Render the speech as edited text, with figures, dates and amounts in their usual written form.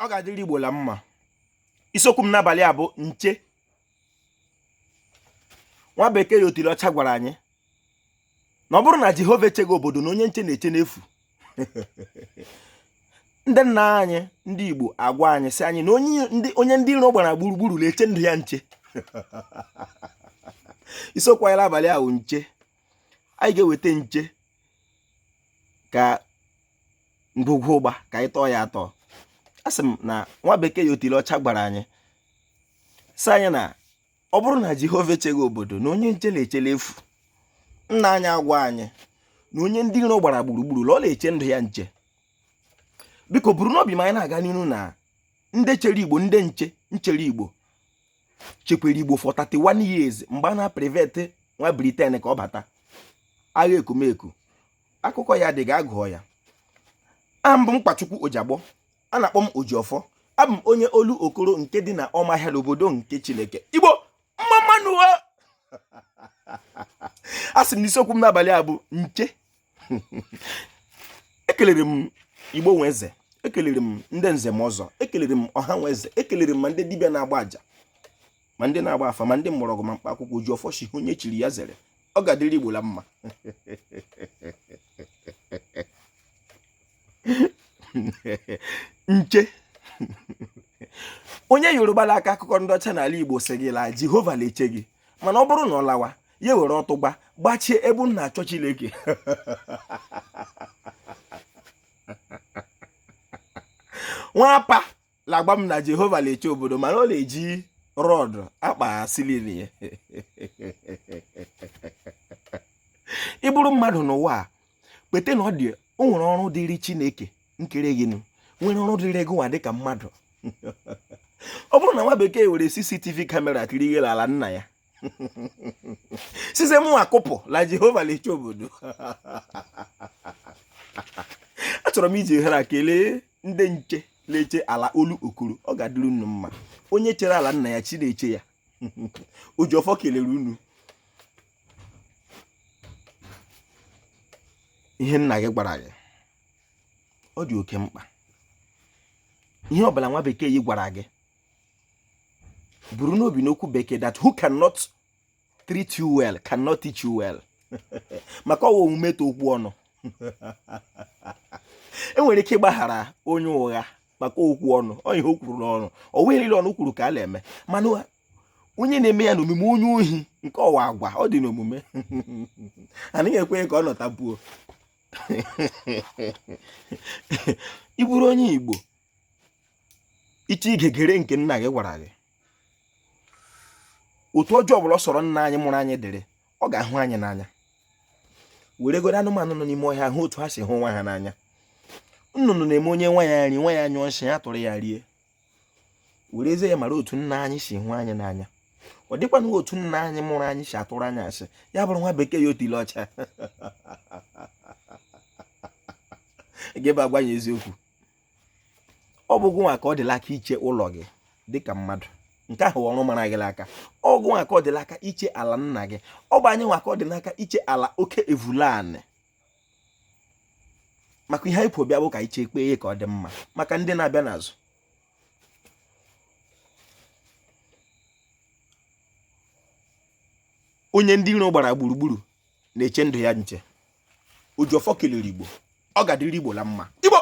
ọ ga-adịrị Igbo la mma. Isiokwu m n'abalị a bụ nche. Nwa bekee ya otiri ọcha gwara anyị na ọ bụrụ na Jehova echeghị obodo na onye nche na-eche n'efu. Ndị nna anyị ndị Igbo agwa anyị sị anyị na onye ndị iro gbara gburugburu na-eche ndụ ya nche. Isiokwu anyị n'abalị a bụ nche. Anyị ga-eweta nche ka ngwugwu ụgba ka anyị tọọ ya atọ. Asị m na nwa bekee ya otiri ọcha gwara anyị sị anyị na ọ bụrụ na Jehova echeghị obodo na onye nche na-echele efu. Nna anyị agwa anyị na onye ndị iro gbara gburugburu na ọ na-eche ndụ ya nche. Biko buru n'obi ma anyị na-aga n'ihu na ndị chere Igbo, ndị nchere Igbo chekwere Igbo for 31 years mgbe a na-private nwa Britain ka ọ bata agha ekumeku. Akụkọ ya dị ga-agụọ ya. Mbụ Mkpachukwu Ojiagbọ, a na-akpọ m Ojiọfọ. Abụ m onye olu okoro nke dị na Ọmahịa n'obodo nke Chineke. Igbo Mmamma n'ụwa. A sị m n'isiokwu m n'abalị a bụ nche. Ekelere m Igbo nwe eze, ekelere m ndị nze m ọzọ, ekelere m ọha nwe eze, ekelere m ma ndị dibịa na-agba aja, ma ndị na-agba afa, ma ndị mgbọrọgwụ, ma mkpa akwụkwọ. Ojiọfọ shi onye chiri ya zere. Ọ ga-adịrị Igbo la mma. Nche. Onye Yoruba na-aka akụkọ ndị ọcha n'ala Igbo sị gị la Jehova na-eche gị, mana ọ bụrụ na ọ lawa ya were ọtụgba gbachie ebe m na-achọ Chineke. Nwapa lagba m na Jehova na-eche obodo mana ọ na-eji rọd akpa silin ya. Ị bụrụ mmadụ n'ụwa a, kwete na o nwere ọrụ dịrị Chineke nkere gị, nwere ọrụ dịrị gị nwa dịka mmadụ. Ọ bụrụ na nwa bekee were CCTV kamera kiri ihe ala nna ya, size mụ akụpụ la Jehova na-eche obodo. Achọrọ m iji ohere a kelee ndị nche na-eche ala olu okoro. Ọ ga-adịrị unu mma. Onye chere ala nna ya, chi na-eche ya. Ojiọfọ kelere unu. Ihe nna gị gwara gị ọ dị oke mkpa. Ihe ọbụla nwa bekee yi gwara gị buru n'obi n'okwu bekee that who cannot treat you well cannot teach you well. Maka ọwa omume to okwu ọnụ. Enwere ike ịgbaghara onye ụgha maka okwu ọnụ, ọ ihe o kwuru n'ọnụ, ọ wee niile ọnụ kwuru ka a na-eme. Mana onye na-eme ya n'omume, onye ohi nke ọwa agwa, ọ dị n'omume. Anaghị ekwenye ka ọ nọtapuo. Ị bụrụ onye Igbo, iche igegere nke nna gị gwara gị, otu ọjọọ ọbụla sọrọ nna anyị mụrụ anyị dịrị, ọ ga-ahụ anyị n'anya. Were godo anụmanụ nọ n'ime ọhịa hụ otu ha si hụ nwa ha n'anya. Nnụnụ na-eme onye nwa ya nri, nwa ya nyụọ nsị ya tụrụ ya rie. Were eze ya mara otu nna anyị si hụ anyị n'anya. Ọ dịkwana otu nna anyị mụrụ anyị si atụrụ anyị asị. Ya bụrụ nwa bekee ya otili ọcha. Gebe agwa ya eziokwu. Ọ bụ gụnwa ka ọ dịla aka iche ụlọ gị dịka mmadụ. Nke ahụ ọrụ mara gị aka. Ọ gụnwa ka ọ dịla aka iche ala nna gị. Ọ bụ anyị nwa ka ọ dị n'aka iche ala oke evulanị. Maka ihe anyị pụrụ bịa bụ ka iche ekpe ihe ka ọ dị mma maka ndị na-abịa n'azụ. Onye ndị iro gbara gburugburu na-eche ndụ ya nche. Ojiọfọ kelere Igbo. Ọ ga-adịrị Igbo la mma. Igbo